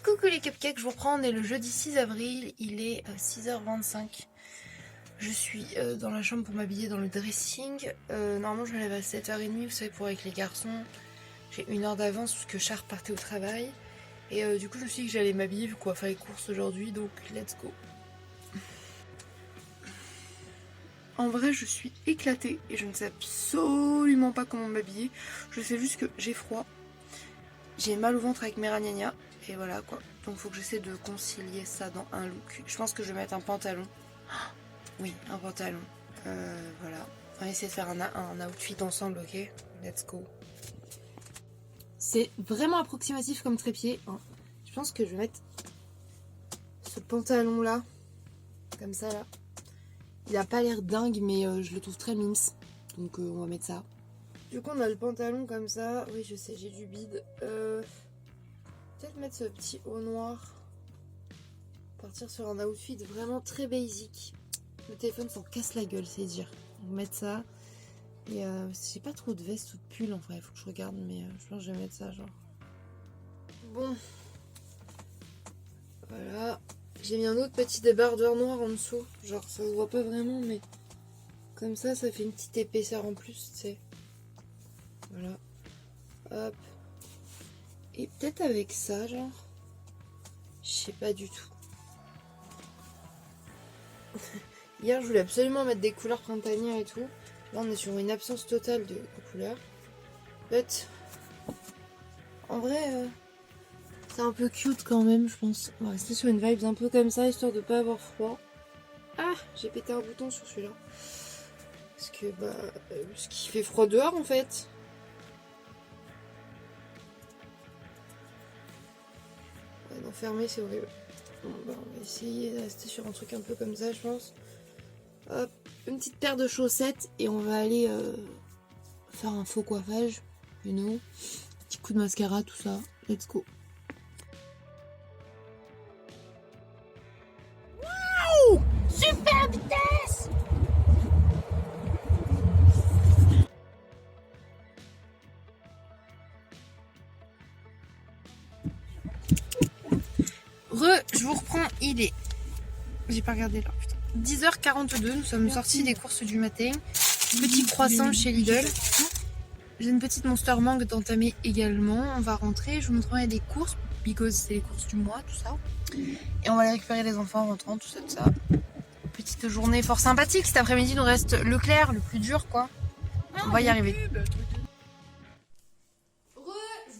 Coucou les cupcakes, je vous reprends, on est le jeudi 6 avril, il est 6h25. Je suis dans la chambre pour m'habiller dans le dressing. Normalement je me lève à 7h30, vous savez, pour avec les garçons. J'ai 1 heure d'avance parce que Char partait au travail. Et du coup je me suis dit que j'allais m'habiller vu qu'on va faire les courses aujourd'hui, donc let's go. En vrai je suis éclatée et je ne sais absolument pas comment m'habiller. Je sais juste que j'ai froid. J'ai mal au ventre avec mes ragnagnas. Et voilà quoi. Donc faut que j'essaie de concilier ça dans un look. Je pense que je vais mettre un pantalon. Oui, un pantalon. Voilà. On va essayer de faire un outfit ensemble, ok? Let's go. C'est vraiment approximatif comme trépied. Je pense que je vais mettre ce pantalon là. Comme ça là. Il a pas l'air dingue mais je le trouve très mims. Donc on va mettre ça. Du coup on a le pantalon comme ça. Oui je sais, j'ai du bide. Peut-être mettre ce petit haut noir. Partir sur un outfit vraiment très basic. Le téléphone s'en casse la gueule, c'est dire. On va mettre ça. Et j'ai pas trop de veste ou de pull. Enfin, il faut que je regarde, mais je pense que je vais mettre ça, genre. Bon. Voilà. J'ai mis un autre petit débardeur noir en dessous. Genre, ça se voit pas vraiment, mais comme ça fait une petite épaisseur en plus, tu sais. Voilà. Hop. Et peut-être avec ça, genre. Je sais pas du tout. Hier, je voulais absolument mettre des couleurs printanières et tout. Là, on est sur une absence totale de couleurs. But, en vrai, c'est un peu cute quand même, je pense. On va rester sur une vibe un peu comme ça, histoire de pas avoir froid. Ah, j'ai pété un bouton sur celui-là. Parce que, parce qu'il fait froid dehors, en fait. Ouais, non, fermer, c'est horrible. Bon, on va essayer de rester sur un truc un peu comme ça, je pense. Hop, une petite paire de chaussettes et on va aller faire un faux coiffage, you know. Petit coup de mascara, tout ça. Let's go. Waouh! Super vitesse! Je vous reprends, il est... J'ai pas regardé là, putain. 10h42, nous sommes sortis des courses du matin. Petit croissant chez Lidl. J'ai une petite Monster Mangue d'entamer également. On va rentrer, je vous montrerai des courses, because c'est les courses du mois, tout ça. Et on va aller récupérer les enfants en rentrant, tout ça, tout ça. Petite journée fort sympathique. Cet après-midi, il nous reste Leclerc, le plus dur, quoi. On va y arriver. Je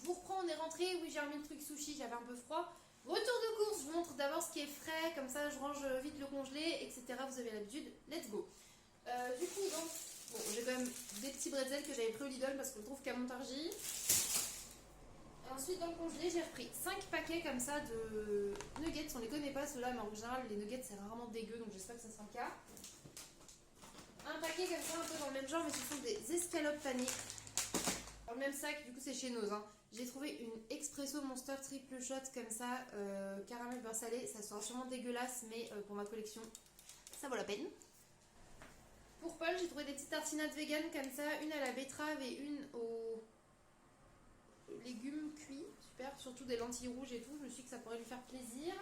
vous reprends, on est rentré. Oui, j'ai remis le truc sushi, j'avais un peu froid. Retour de course, je vous montre d'abord ce qui est frais, comme ça je range vite le congelé, etc. Vous avez l'habitude, let's go. Du coup, donc, bon, j'ai quand même des petits bretzels que j'avais pris au Lidl parce qu'on le trouve qu'à Montargis. Ensuite, dans le congelé, j'ai repris 5 paquets comme ça de nuggets. On les connaît pas ceux-là, mais en général, les nuggets c'est rarement dégueu, donc j'espère que ça sera le cas. Un paquet comme ça, un peu dans le même genre, mais ce sont des escalopes panées. Dans le même sac, du coup, c'est chez Noz. J'ai trouvé une Expresso Monster triple shot comme ça, caramel beurre salé. Ça sera sûrement dégueulasse, mais pour ma collection, ça vaut la peine. Pour Paul, j'ai trouvé des petites tartinades vegan comme ça, une à la betterave et une aux légumes cuits. Super, surtout des lentilles rouges et tout. Je me suis dit que ça pourrait lui faire plaisir.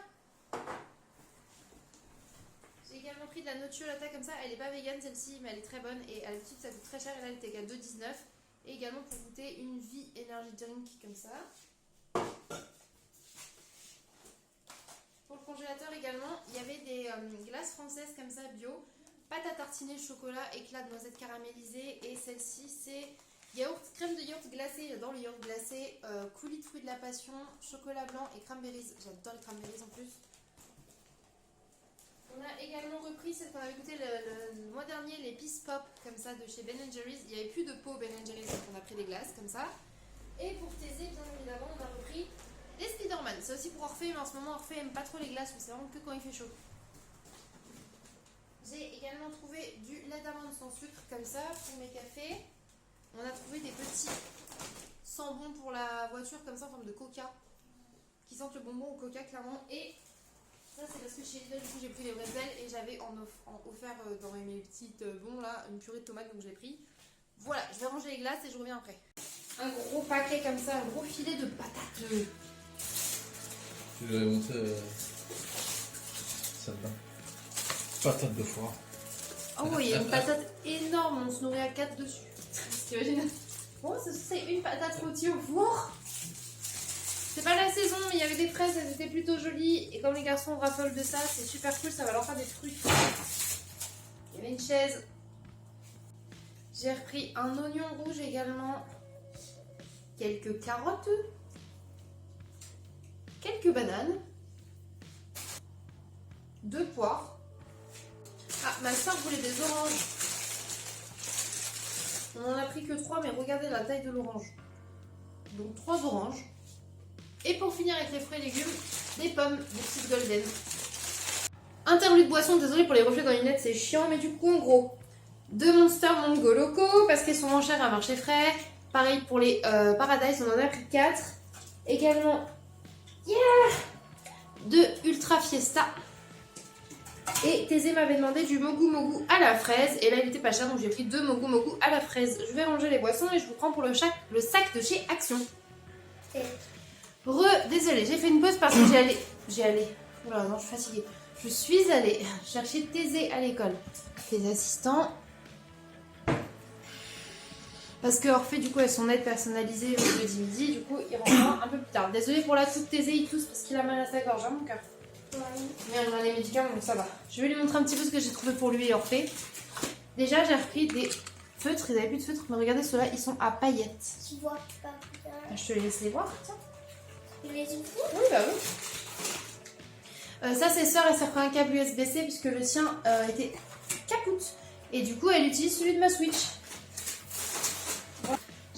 J'ai également pris de la nocciolata comme ça. Elle n'est pas vegan celle-ci, mais elle est très bonne. Et à l'habitude, ça coûte très cher. Et là, elle était qu'à 2,19 €. Et également pour goûter une vie energy drink comme ça. Pour le congélateur également, il y avait des glaces françaises comme ça bio. Pâte à tartiner, chocolat, éclat de noisettes caramélisées. Et celle-ci, c'est crème de yaourt glacé. J'adore le yaourt glacé. Coulis de fruits de la passion, chocolat blanc et cranberries. J'adore les cranberries en plus. On a également repris celle qu'on avait goûté le mois dernier, les Peace Pop comme ça de chez Ben & Jerry's. Il n'y avait plus de pot Ben & Jerry's, donc on a pris des glaces comme ça. Et pour taiser, bien évidemment, on a repris les Spider-Man. C'est aussi pour Orphée, mais en ce moment Orphée aime pas trop les glaces, c'est vraiment que quand il fait chaud. J'ai également trouvé du lait d'amande sans sucre comme ça pour mes cafés. On a trouvé des petits sambons pour la voiture comme ça en forme de coca, qui sentent le bonbon au coca clairement. Et ça c'est parce que chez Lidl du coup j'ai pris les bretzels et j'avais en offert dans mes petites bons là une purée de tomates, donc je l'ai pris. Voilà, je vais ranger les glaces et je reviens après. Un gros paquet comme ça, un gros filet de patates. Je vais montrer celle-là. Patate de foire. Oh, il y a une patate énorme, on se nourrit à 4 dessus. T'imagines? Bon, c'est une patate rôtie au four. C'est pas la saison, mais il y avait des fraises, elles étaient plutôt jolies. Et comme les garçons raffolent de ça, c'est super cool, ça va leur faire des fruits. Il y avait une chaise. J'ai repris un oignon rouge également. Quelques carottes. Quelques bananes. 2 poires. Ah, ma soeur voulait des oranges. On en a pris que 3, mais regardez la taille de l'orange. Donc 3 oranges. Et pour finir avec les fruits et légumes, des pommes, des petites golden. Interlude boisson, désolé pour les reflets dans les lunettes, c'est chiant, mais du coup en gros, 2 Monster Mango locaux, parce qu'elles sont moins chères à marché frais. Pareil pour les Paradise, on en a pris 4. Également, 2 Ultra Fiesta. Et Thésée m'avait demandé du Mogu Mogu à la fraise. Et là, il était pas cher, donc j'ai pris 2 Mogu Mogu à la fraise. Je vais ranger les boissons et je vous prends pour le sac de chez Action. Désolée, j'ai fait une pause parce que j'ai allé. Oula, non, je suis fatiguée. Je suis allée chercher Thésée à l'école. Les assistants. Parce que Orphée, du coup, elles sont aides personnalisées le jeudi midi. Du coup, il rentrera un peu plus tard. Désolée pour la toute Thésée, il tousse parce qu'il a mal à sa gorge, hein, mon cœur. Mais on a les médicaments, donc ça va. Je vais lui montrer un petit peu ce que j'ai trouvé pour lui et Orphée. Déjà, j'ai repris des feutres. Ils n'avaient plus de feutres, mais regardez, ceux-là, ils sont à paillettes. Tu vois pas bien. Je te laisse les voir, tiens. Tu les ouvres? Oui, bah oui. Ça, c'est sœur, elle s'est repris un câble USB-C puisque le sien était capoute. Et du coup, elle utilise celui de ma Switch.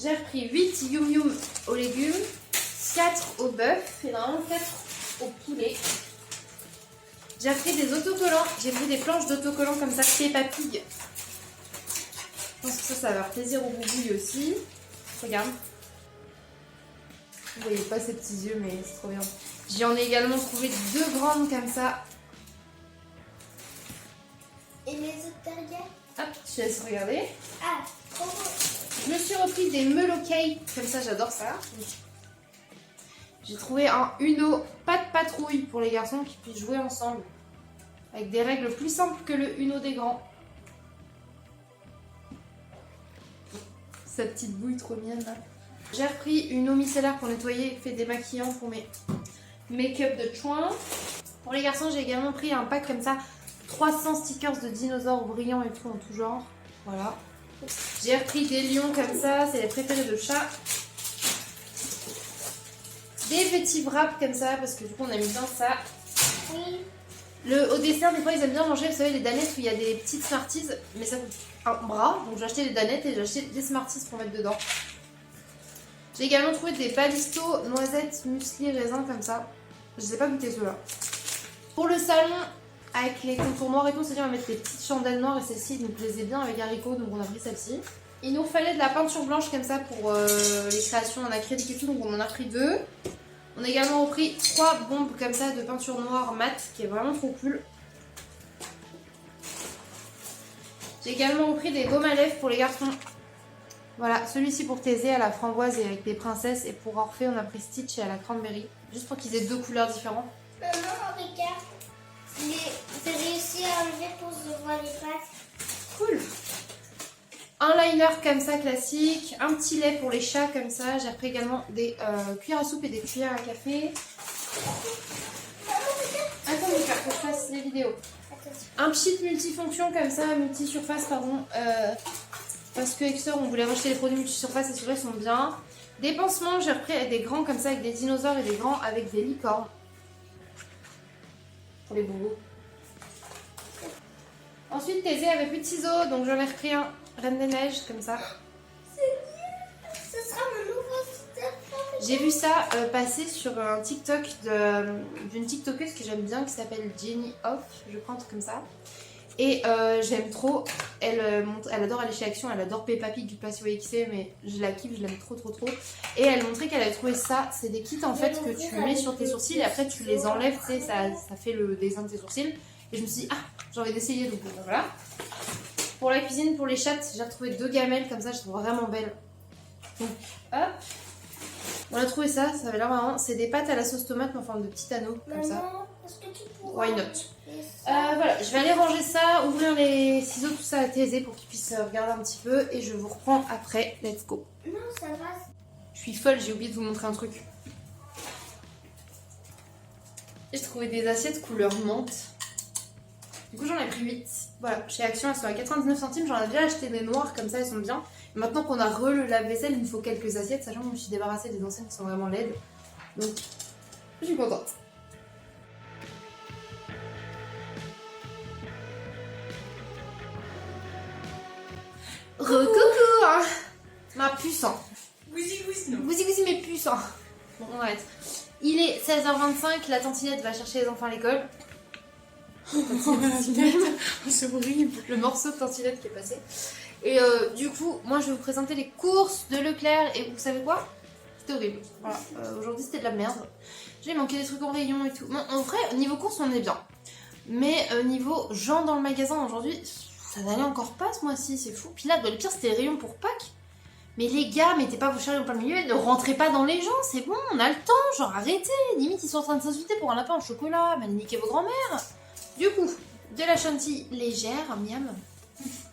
J'ai repris 8 Yum Yum aux légumes, 4 au bœuf et normalement 4 au poulet. J'ai pris des autocollants. J'ai pris des planches d'autocollants comme ça, Peppa Pig. Je pense que ça va faire plaisir au boubouille aussi. Regarde. Vous voyez pas ses petits yeux, mais c'est trop bien. J'en ai également trouvé 2 grandes comme ça. Et les autres derrière? Hop, je te laisse regarder. Ah, trop beau. Je me suis repris des Melo Cake, comme ça j'adore ça. J'ai trouvé un Uno, pas de patrouille pour les garçons qui puissent jouer ensemble. Avec des règles plus simples que le Uno des grands. Sa petite bouille trop mienne là. J'ai repris une eau micellaire pour nettoyer, fait démaquillant pour mes make-up de chouin. Pour les garçons, j'ai également pris un pack comme ça, 300 stickers de dinosaures brillants et tout en tout genre. Voilà. J'ai repris des lions comme ça, c'est les préférés de chat. Des petits wraps comme ça, parce que du coup on aime bien ça. Oui. Au dessert, des fois ils aiment bien manger, vous savez, les danettes où il y a des petites Smarties, mais ça coûte un bras. Donc j'ai acheté des danettes et j'ai acheté des Smarties pour mettre dedans. J'ai également trouvé des balistos, noisettes, muesli, raisin comme ça. Je ne sais pas goûter ceux-là. Pour le salon, avec les contours noirs et tout, c'est-à-dire on va mettre des petites chandelles noires et celle-ci nous plaisait bien avec haricot, donc on a pris celle-ci. Il nous fallait de la peinture blanche comme ça pour les créations en acrylique et tout, donc on en a pris 2. On a également repris 3 bombes comme ça de peinture noire mat, qui est vraiment trop cool. J'ai également repris des baumes à lèvres pour les garçons. Voilà, celui-ci pour Thésée à la framboise et avec des princesses. Et pour Orphée, on a pris Stitch et à la cranberry. Juste pour qu'ils aient 2 couleurs différentes. Maman, regarde. J'ai réussi à enlever pour se voir les pattes. Cool. Un liner comme ça classique. Un petit lait pour les chats comme ça. J'ai repris également des cuillères à soupe et des cuillères à café. Attends, mon cœur, faut que je fasse les vidéos. Un petit multifonction comme ça, multi-surface, pardon. Parce que avec Sœur, on voulait racheter les produits multi-surface et ceux-là sont bien. Des pansements, j'ai repris des grands comme ça avec des dinosaures et des grands avec des licornes. Pour les bobos. Ensuite, Thésée avait plus de ciseaux, donc j'en ai repris un Reine des Neiges comme ça. C'est bien. Ce sera mon nouveau sticker. J'ai vu ça passer sur un TikTok d'une TikTokeuse que j'aime bien qui s'appelle Jenny Off, je crois, un truc comme ça. Et j'aime trop, elle adore aller chez Action, elle adore Peppa Pig, du Place XC, mais je la kiffe, je l'aime trop. Et elle montrait qu'elle avait trouvé ça, c'est des kits en fait que tu mets sur tes sourcils et après tu les enlèves, tu sais, ça fait le dessin de tes sourcils. Et je me suis dit, ah, j'ai envie d'essayer, donc voilà. Pour la cuisine, pour les chattes, j'ai retrouvé 2 gamelles comme ça, je trouve vraiment belles. Donc hop. On a trouvé ça, ça avait l'air marrant. C'est des pâtes à la sauce tomate mais en forme de petit anneau, comme ça. Maman, est-ce que tu pourras Why not? faire ça Voilà, je vais aller ranger ça, ouvrir les ciseaux, tout ça à Thésée pour qu'il puisse regarder un petit peu. Et je vous reprends après. Let's go. Non, ça va. Je suis folle, j'ai oublié de vous montrer un truc. J'ai trouvé des assiettes couleur menthe. Du coup, j'en ai pris 8. Voilà, chez Action, elles sont à 99 centimes. J'en ai déjà acheté des noires, comme ça, elles sont bien. Et maintenant qu'on a le lave-vaisselle, il me faut quelques assiettes, sachant que je me suis débarrassée des anciennes qui sont vraiment laides. Donc, je suis contente. Recoucou hein. Ma puce hein. Gousi mes puces hein. Bon, on arrête. Il est 16h25, la tantinette va chercher les enfants à l'école. C'est horrible. Le morceau de tantinette qui est passé. Et du coup, moi je vais vous présenter les courses de Leclerc. Et vous savez quoi? C'était horrible. Voilà. Aujourd'hui c'était de la merde. J'ai manqué des trucs en rayon et tout. Bon, en vrai, niveau courses, on est bien. Mais niveau gens dans le magasin aujourd'hui, ça n'allait encore pas ce mois-ci, c'est fou. Puis là, le pire c'était les rayons pour Pâques. Mais les gars, mettez pas vos chariots dans le milieu, ne rentrez pas dans les gens, c'est bon, on a le temps, genre arrêtez. Limite, ils sont en train de s'insulter pour un lapin au chocolat, mais niquez vos grands-mères. Du coup, de la chantilly légère, miam.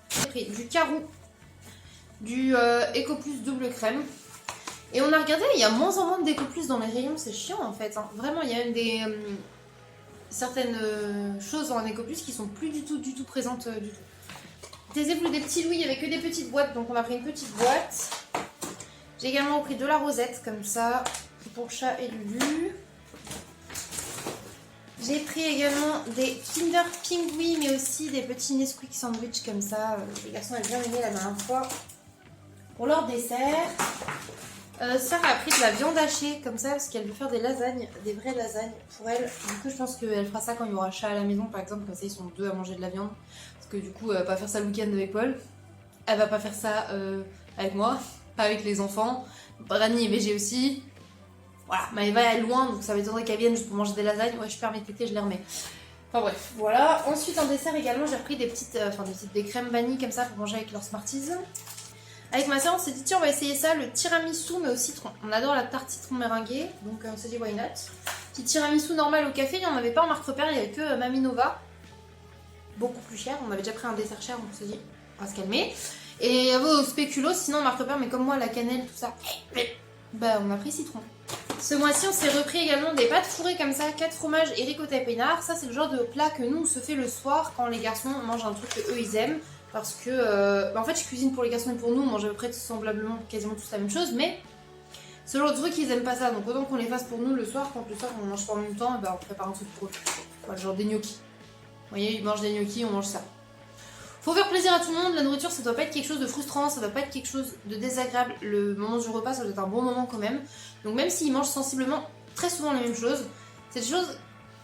J'ai pris du carou, du Eco Plus double crème. Et on a regardé, il y a moins en moins d'Eco Plus dans les rayons, c'est chiant en fait. Hein. Vraiment, il y a même des certaines choses en Eco Plus qui sont plus du tout présentes du tout. Thésée voulait des petits louis avec que des petites boîtes, donc on a pris une petite boîte. J'ai également pris de la rosette, comme ça, pour chat et Lulu. J'ai pris également des Kinder Pingui, mais aussi des petits Nesquik sandwich comme ça. Les garçons avaient bien aimé la dernière fois. Pour leur dessert, Sarah a pris de la viande hachée comme ça parce qu'elle veut faire des lasagnes, des vraies lasagnes pour elle. Du coup, je pense qu'elle fera ça quand il y aura chat à la maison, par exemple, comme ça ils sont deux à manger de la viande. Parce que du coup, elle va pas faire ça le week-end avec Paul. Elle va pas faire ça avec moi, pas avec les enfants. Rani est végé aussi. Voilà, Maëva est loin, donc ça m'étonnerait qu'elle vienne juste pour manger des lasagnes. Ouais, je perds mes tétés, je les remets. Enfin bref, voilà. Ensuite, en dessert également, j'ai pris des crèmes vanille comme ça pour manger avec leurs Smarties. Avec ma soeur, on s'est dit, tiens, on va essayer ça, le tiramisu, mais au citron. On adore la tarte citron meringuée, donc on s'est dit, why not. Petit tiramisu normal au café, il n'y en avait pas en marque repère, il n'y avait que Mamie Nova. Beaucoup plus cher, on avait déjà pris un dessert cher, donc on s'est dit, on va se calmer. Et il y avait au spéculoos, sinon en marque repère, mais comme moi, la cannelle, tout ça, bah on a pris citron. Ce mois-ci, on s'est repris également des pâtes fourrées comme ça, 4 fromages et ricotta épinards. Ça, c'est le genre de plat que nous, on se fait le soir quand les garçons mangent un truc qu'eux, ils aiment. Parce que, en fait, je cuisine pour les garçons et pour nous, on mange à peu près semblablement quasiment tous la même chose, mais ce genre de truc, ils aiment pas ça. Donc autant qu'on les fasse pour nous le soir, quand le soir on mange pas en même temps, bah, on prépare un truc pour eux. Voilà, genre des gnocchis. Vous voyez, ils mangent des gnocchis, on mange ça. Faut faire plaisir à tout le monde, la nourriture ça doit pas être quelque chose de frustrant, ça doit pas être quelque chose de désagréable. Le moment du repas ça doit être un bon moment quand même. Donc même s'ils mangent sensiblement très souvent les mêmes choses, c'est des choses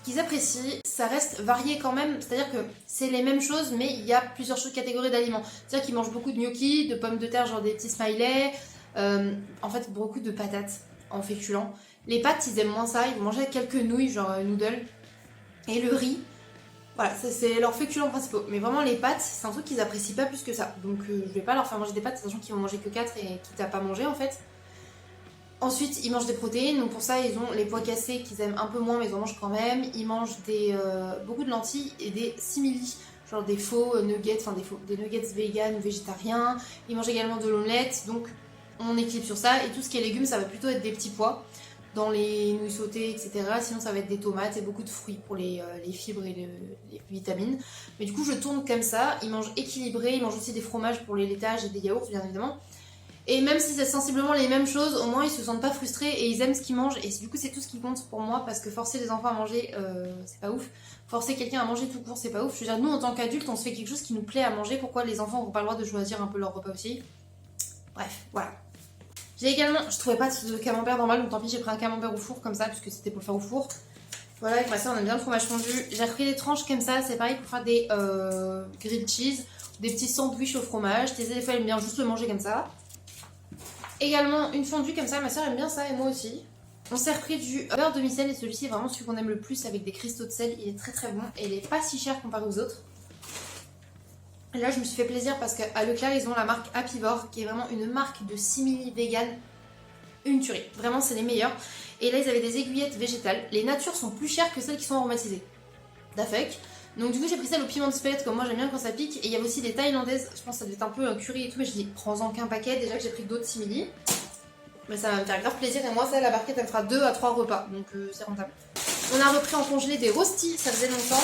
qu'ils apprécient, ça reste varié quand même, c'est-à-dire que c'est les mêmes choses mais il y a plusieurs catégories d'aliments. C'est-à-dire qu'ils mangent beaucoup de gnocchis, de pommes de terre, genre des petits smileys, en fait beaucoup de patates en féculents. Les pâtes ils aiment moins ça, ils vont manger quelques nouilles, genre noodles, et le riz. Voilà, c'est leurs féculents principaux. Mais vraiment, les pâtes, c'est un truc qu'ils apprécient pas plus que ça. Donc, je vais pas leur faire manger des pâtes, sachant qu'ils vont manger que 4 et quitte à pas manger en fait. Ensuite, ils mangent des protéines. Donc, pour ça, ils ont les pois cassés qu'ils aiment un peu moins, mais ils en mangent quand même. Ils mangent beaucoup de lentilles et des simili, genre des faux nuggets, enfin des nuggets vegan ou végétariens. Ils mangent également de l'omelette. Donc, on équilibre sur ça. Et tout ce qui est légumes, ça va plutôt être des petits pois dans les nouilles sautées, etc. Sinon, ça va être des tomates et beaucoup de fruits pour les fibres et les vitamines. Mais du coup, je tourne comme ça. Ils mangent équilibré. Ils mangent aussi des fromages pour les laitages et des yaourts, bien évidemment. Et même si c'est sensiblement les mêmes choses, au moins, ils se sentent pas frustrés et ils aiment ce qu'ils mangent. Et du coup, c'est tout ce qui compte pour moi parce que forcer les enfants à manger, c'est pas ouf. Forcer quelqu'un à manger tout court, c'est pas ouf. Je veux dire, nous, en tant qu'adultes, on se fait quelque chose qui nous plaît à manger. Pourquoi les enfants n'ont pas le droit de choisir un peu leur repas aussi? Bref, voilà. J'ai également, je trouvais pas de camembert normal, donc tant pis j'ai pris un camembert au four comme ça, puisque c'était pour le faire au four. Voilà, avec ma soeur on aime bien le fromage fondu. J'ai repris des tranches comme ça, c'est pareil pour faire des grilled cheese, des petits sandwichs au fromage. Des fois elle aime bien juste le manger comme ça. Également une fondue comme ça, ma soeur aime bien ça et moi aussi. On s'est repris du beurre demi-sel et celui-ci est vraiment celui qu'on aime le plus avec des cristaux de sel. Il est très très bon et il est pas si cher comparé aux autres. Et là, je me suis fait plaisir parce qu'à Leclerc, ils ont la marque Happivore, qui est vraiment une marque de simili vegan une tuerie. Vraiment, c'est les meilleurs. Et là, ils avaient des aiguillettes végétales. Les natures sont plus chères que celles qui sont aromatisées. Dafec. Donc du coup, j'ai pris celle au piment de spelette, comme moi j'aime bien quand ça pique. Et il y avait aussi des thaïlandaises. Je pense que ça devait être un peu un curry et tout, mais je dis prends-en qu'un paquet. Déjà que j'ai pris d'autres simili. Mais ça va me faire grave plaisir. Et moi, ça, la barquette, elle me fera 2 à 3 repas. Donc c'est rentable. On a repris en congelé des rostis, ça faisait longtemps.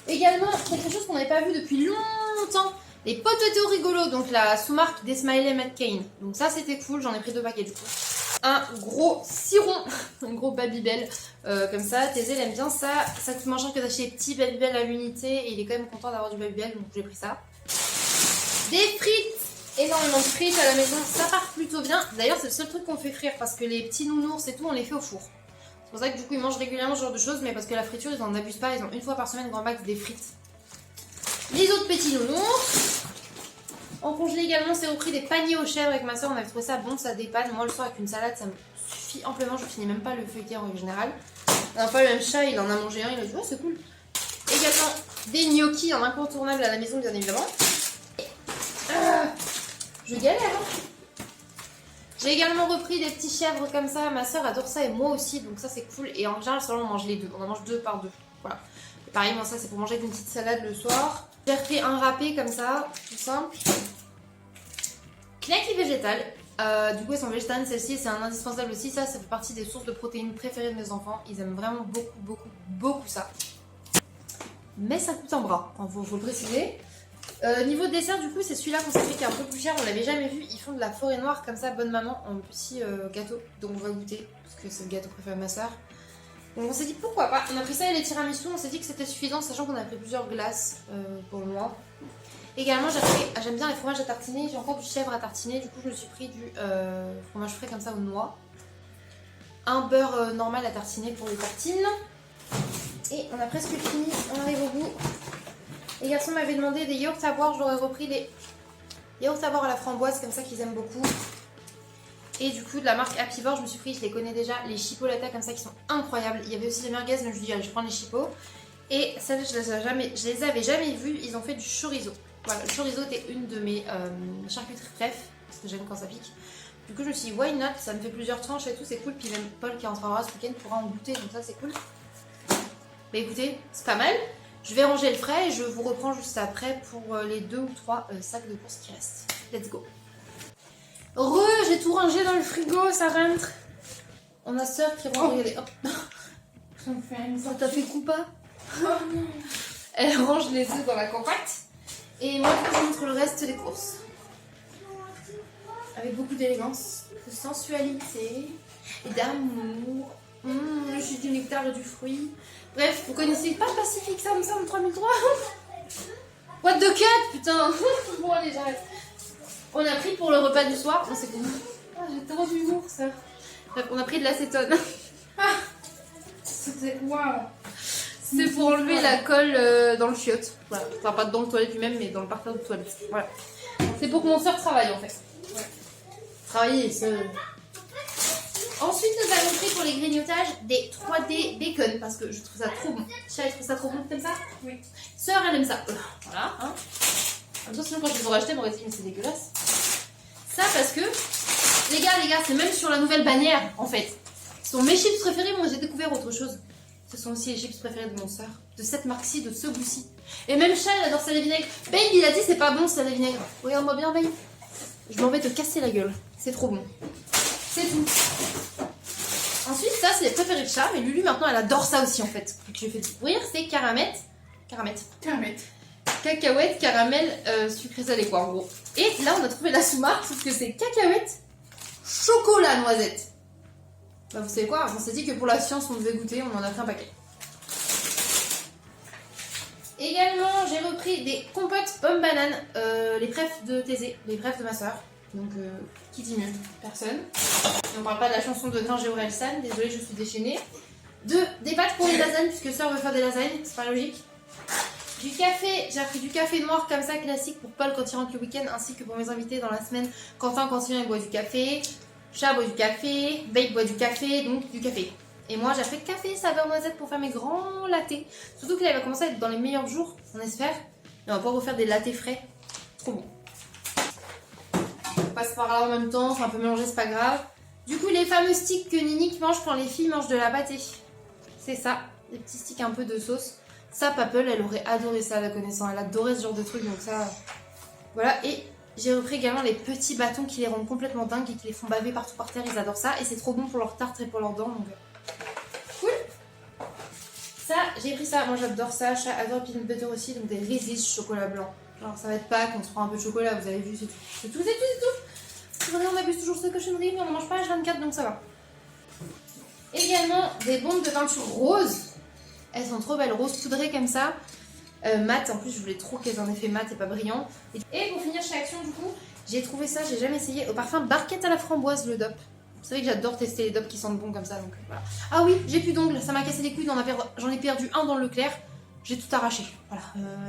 Également, quelque chose qu'on n'avait pas vu depuis longtemps. Les potato rigolos, donc la sous-marque des Smiley McCain. Donc ça, c'était cool. J'en ai pris 2 paquets du coup. Un gros ciron, un gros Babybel comme ça. Thésée, elle aime bien ça. Ça coûte moins cher que d'acheter des petits Babybel à l'unité. Et il est quand même content d'avoir du Babybel, donc j'ai pris ça. Des frites, énormément de frites à la maison. Ça part plutôt bien. D'ailleurs, c'est le seul truc qu'on fait frire parce que les petits nounours et tout, on les fait au four. C'est pour ça que du coup, ils mangent régulièrement ce genre de choses. Mais parce que la friture, ils en abusent pas. Ils ont une fois par semaine, grand max, des frites. Les autres petits nounours. En congelé également, c'est repris des paniers aux chèvres avec ma soeur. On avait trouvé ça bon, ça dépanne. Moi, le soir, avec une salade, ça me suffit amplement. Je finis même pas le feuilleté en règle générale. On n'a pas le même chat, il en a mangé un. Il a dit, oh, c'est cool. Également, des gnocchis en incontournable à la maison, bien évidemment. Je galère. Hein. J'ai également repris des petits chèvres comme ça. Ma soeur adore ça et moi aussi, donc ça, c'est cool. Et en général, on mange les deux. On en mange 2 par 2. Voilà. Et pareil, moi, ça, c'est pour manger avec une petite salade le soir. J'ai repris un râpé comme ça, tout simple. Knacky végétal. Du coup, elles sont végétariennes, celle-ci, c'est un indispensable aussi. Ça fait partie des sources de protéines préférées de mes enfants. Ils aiment vraiment beaucoup ça. Mais ça coûte un bras, faut le préciser. Niveau dessert, du coup, c'est celui-là qu'on s'est fait qui est un peu plus cher. On l'avait jamais vu. Ils font de la forêt noire comme ça, bonne maman, en petit gâteau. Donc on va goûter, parce que c'est le gâteau préféré de ma soeur. Donc on s'est dit pourquoi pas. On a pris ça et les tiramisu, on s'est dit que c'était suffisant, sachant qu'on a pris plusieurs glaces pour moi. Également, j'aime bien les fromages à tartiner. J'ai encore du chèvre à tartiner. Du coup, je me suis pris du fromage frais comme ça aux noix. Un beurre normal à tartiner pour les tartines. Et on a presque fini. On arrive au bout. Les garçons m'avaient demandé des yaourts à boire. J'aurais repris les yaourts à boire à la framboise, comme ça qu'ils aiment beaucoup. Et du coup, de la marque Apivore, je me suis pris, je les connais déjà, les chipolatas comme ça qui sont incroyables. Il y avait aussi les merguez, mais je me suis dit, allez, je prends les chipots. Et celles-là, je les avais jamais vues. Ils ont fait du chorizo. Voilà, le chorizo était une de mes charcuteries préf, parce que j'aime quand ça pique. Du coup, je me suis dit, why not? Ça me fait plusieurs tranches et tout, c'est cool. Puis même Paul qui rentrera ce week-end pourra en goûter, donc ça, c'est cool. Mais écoutez, c'est pas mal. Je vais ranger le frais et je vous reprends juste après pour les 2 ou 3 sacs de courses qui restent. Let's go. J'ai tout rangé dans le frigo, ça rentre. On a soeur qui rentre. Regardez, hop. Ça t'a fait coup pas? Oh non. Elle range les œufs dans la compacte. Et moi, je vous montre le reste des courses. Avec beaucoup d'élégance, de sensualité et d'amour. Le jus du nectar et du fruit. Bref, vous connaissez pas Pacific Samsung 3003? What the cut, putain. Bon, allez, j'arrête. On a pris pour le repas du soir. Oh, c'est cool. Ah, j'ai trop d'humour, ça. Bref, on a pris de l'acétone. Ah, c'était waouh. C'est pour enlever la colle dans le chiotte. Voilà. Enfin, pas dans le toilette lui-même, mais dans le parterre de toilette. Voilà. C'est pour que mon soeur travaille en fait. Ouais. Travailler, c'est. Ensuite, nous avons pris pour les grignotages des 3D bacon parce que je trouve ça trop bon. Chat, je trouve ça trop bon, t'aimes ça? Oui. Sœur, elle aime ça. Voilà. Hein. Attention, quand je les aurais achetés, elle m'aurait dit, mais c'est dégueulasse. Ça, parce que, les gars, c'est même sur la nouvelle bannière en fait. Ce sont mes chips préférés, moi j'ai découvert autre chose. Ce sont aussi les chips préférés de mon soeur, de cette marque-ci, de ce goût-ci. Et même Chat, elle adore ça les vinaigres. Babe, il a dit c'est pas bon ça les vinaigres. Regarde-moi bien, Babe. Je m'en vais te casser la gueule. C'est trop bon. C'est tout. Ensuite, ça, c'est les préférés de Chat. Mais Lulu, maintenant, elle adore ça aussi, en fait. Que je lui ai fait découvrir, c'est cacahuètes, caramel, sucré salé, quoi, en gros. Et là, on a trouvé la sous-marque, sauf que c'est cacahuètes, chocolat, noisette. Bah, vous savez quoi? On s'est dit que pour la science, on devait goûter. On en a pris un paquet. Également, j'ai repris des compotes pommes-bananes, les prefs de Thésée, les prefs de ma soeur. Donc, qui dit mieux? Personne. Et on parle pas de la chanson de Granger Orelsan, désolée, je suis déchaînée. Des pâtes pour les lasagnes, puisque soeur veut faire des lasagnes, c'est pas logique. Du café, j'ai pris du café noir comme ça, classique pour Paul quand il rentre le week-end, ainsi que pour mes invités dans la semaine. Quentin, quand il vient, il boit du café. Chat boit du café. Babe boit du café, donc du café. Et moi, j'ai fait café saveur noisette pour faire mes grands lattés. Surtout que là, il va commencer à être dans les meilleurs jours, on espère. Et on va pouvoir refaire des lattés frais. Trop bon. On passe par là en même temps, c'est un peu mélangé, c'est pas grave. Du coup, les fameux sticks que Ninique mange quand les filles mangent de la pâtée. C'est ça, des petits sticks un peu de sauce. Ça, Papel, elle aurait adoré ça, la connaissant. Elle adorait ce genre de truc, donc ça... Voilà, et j'ai repris également les petits bâtons qui les rendent complètement dingues et qui les font baver partout par terre. Ils adorent ça, et c'est trop bon pour leur tartre et pour leurs dents, donc... Cool. Ça, j'ai pris ça. Moi, j'adore ça. Chat adore peanut butter aussi, donc des Reese's chocolat blanc. Genre, ça va être Pâques, on se prend un peu de chocolat, vous avez vu, c'est tout. C'est tout, c'est tout, c'est tout. C'est vrai, on abuse toujours de cochonnerie, mais on ne mange pas H24, donc ça va. Également, des bombes de peinture rose. Elles sont trop belles, rose poudrées comme ça. Mat, en plus, je voulais trop qu'elles en aient fait mat et pas brillant. Et pour finir chez Action, du coup, j'ai trouvé ça, j'ai jamais essayé, au parfum Barquette à la framboise, le DOP. Vous savez que j'adore tester les DOP qui sentent bon comme ça, donc voilà. Ah oui, j'ai plus d'ongles, ça m'a cassé les couilles, j'en ai perdu un dans le Leclerc. J'ai tout arraché. Voilà,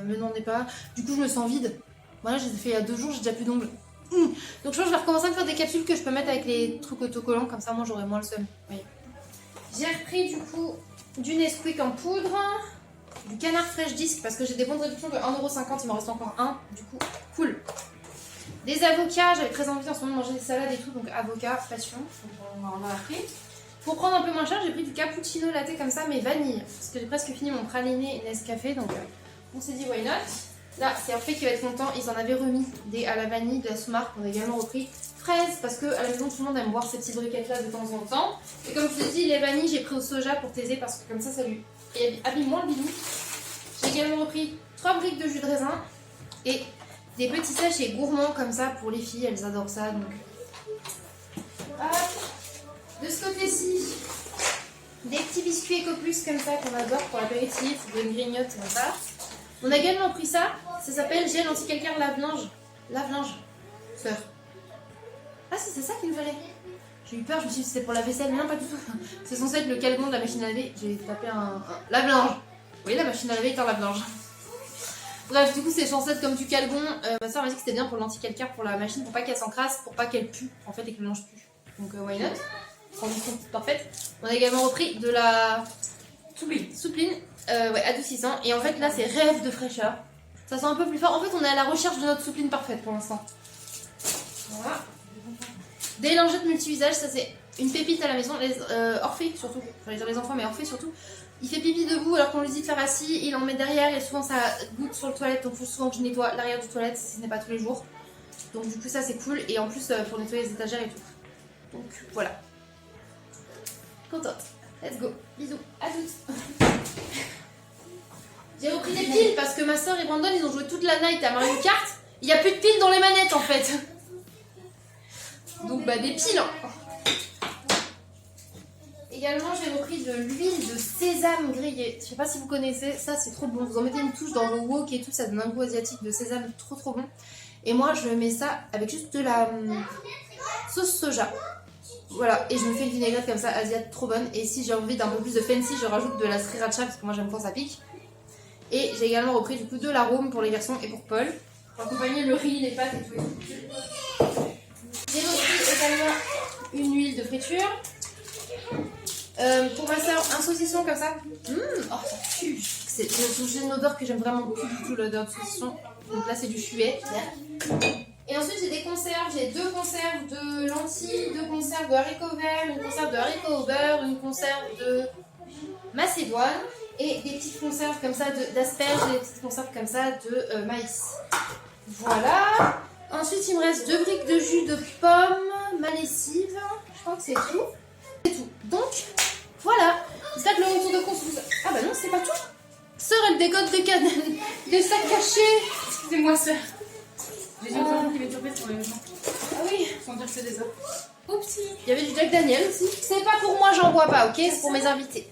me demandez pas. Du coup, je me sens vide. Voilà, je les ai fait il y a 2 jours, j'ai déjà plus d'ongles. Donc je pense que je vais recommencer à faire des capsules que je peux mettre avec les trucs autocollants, comme ça moi j'aurai moins le seum. Oui. J'ai repris du coup du Nesquik en poudre, du Canard Fresh Disc parce que j'ai des bonnes réductions de 1,50€, il m'en reste encore un, du coup cool. Des avocats, j'avais très envie en ce moment de manger des salades et tout, donc avocat, passion, donc on en a pris. Pour prendre un peu moins cher, j'ai pris du cappuccino latte comme ça, mais vanille, parce que j'ai presque fini mon praliné Nescafé, donc on s'est dit why not. Là, c'est Orphée qui va être content, ils en avaient remis des à la vanille de la sous-marque, on a également repris fraises, parce que à la maison tout le monde aime boire ces petites briquettes là de temps en temps. Et comme je vous ai dit, les vanilles, j'ai pris au soja pour Thésée, parce que comme ça lui abîme moins le bidou. J'ai également repris 3 briques de jus de raisin, et des petits sachets gourmands comme ça pour les filles, elles adorent ça, donc... Hop. De ce côté-ci, des petits biscuits Ecoplus comme ça qu'on adore pour l'apéritif, ou une grignote comme ça. On a également pris ça, ça s'appelle gel anti-calcaire lave-linge. Lave-linge, sœur. Ah si, c'est ça qu'il nous fallait. J'ai eu peur, je me suis dit que c'était pour la vaisselle, mais non pas du tout. C'est censé être le calgon de la machine à laver. J'ai tapé un lave-linge. Oui, la machine à laver est un lave-linge. Bref, du coup c'est censé être comme du calgon. Ma soeur m'a dit que c'était bien pour l'anti-calcaire pour la machine, pour pas qu'elle s'encrasse, pour pas qu'elle pue, en fait, et que le linge pue. Donc why not. Transition toute parfaite. On a également repris de la soupline ouais, adoucissant. Et en fait là c'est rêve de fraîcheur. Ça sent un peu plus fort. En fait on est à la recherche de notre soupline parfaite pour l'instant. Voilà. Des lingettes multi-usages, ça c'est une pépite à la maison. Orphée surtout, j'allais dire les enfants mais Orphée surtout. Il fait pipi debout alors qu'on lui dit de faire assis, il en met derrière et souvent ça goutte sur le toilette, donc il faut souvent que je nettoie l'arrière du toilette si ce n'est pas tous les jours. Donc du coup ça c'est cool et en plus pour nettoyer les étagères et tout. Donc voilà. Contente. Let's go. Bisous. À toutes. J'ai repris des piles parce que ma soeur et Brandon ils ont joué toute la night à Mario Kart. Il n'y a plus de piles dans les manettes en fait. Donc bah des piles. Également j'ai repris de l'huile de sésame grillée. Je sais pas si vous connaissez, ça c'est trop bon. Vous en mettez une touche dans vos wok et tout, ça donne un goût asiatique de sésame trop bon. Et moi je mets ça avec juste de la sauce soja. Voilà, et je me fais une vinaigrette comme ça, asiatique trop bonne. Et si j'ai envie d'un peu plus de fancy, je rajoute de la sriracha parce que moi j'aime quand ça pique. Et j'ai également repris du coup de l'arôme pour les garçons et pour Paul. Pour accompagner le riz, les pâtes et tout. J'ai repris également une huile de friture. Pour ma soeur, un saucisson comme ça. Oh ça pue. J'ai une odeur que j'aime vraiment plus du tout, l'odeur de saucisson. Donc là c'est du fuet. Et ensuite j'ai des conserves, j'ai 2 conserves de lentilles, 2 conserves de haricots verts, une conserve de haricots au beurre, une conserve de macédoine et des petites conserves comme ça d'asperges et des petites conserves comme ça de maïs. Voilà. Ensuite il me reste 2 briques de jus de pomme, ma lessive, je crois que c'est tout. C'est tout. Donc voilà. J'espère que le retour de course vous... Ah bah non c'est pas tout. Sœur elle décote des sacs cachés. Excusez-moi sœur. J'ai dit aux enfants qu'il y avait une surprise pour les gens. Ah oui, Sans dire que c'est des œufs. Oupsie. Il y avait du Jack Daniel aussi. C'est pas pour moi, j'en bois pas, ok? C'est pour mes invités.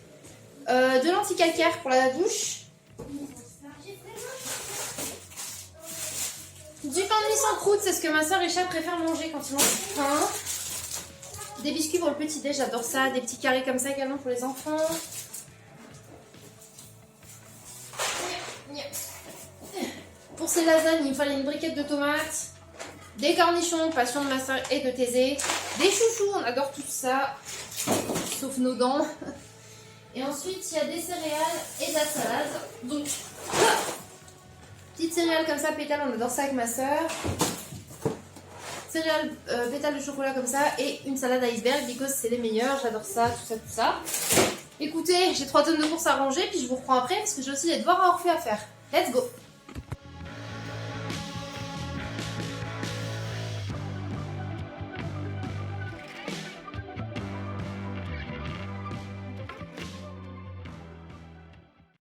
De l'anti-calcaire pour la douche. Du pain de mie sans croûte, c'est ce que ma soeur et chat préfèrent manger quand ils mangent du pain. Des biscuits pour le petit-déj, j'adore ça. Des petits carrés comme ça également pour les enfants. Pour ces lasagnes, il me fallait une briquette de tomates, des cornichons, passion de ma soeur et de Thésée, des chouchous, on adore tout ça, sauf nos dents. Et ensuite, il y a des céréales et de la salade. Donc, petites céréales comme ça, pétales, on adore ça avec ma soeur. céréales, pétales de chocolat comme ça et une salade iceberg because c'est les meilleurs, j'adore ça, tout ça, tout ça. Écoutez, j'ai 3 tonnes de courses à ranger puis je vous reprends après parce que j'ai aussi des devoirs à refaire à faire. Let's go!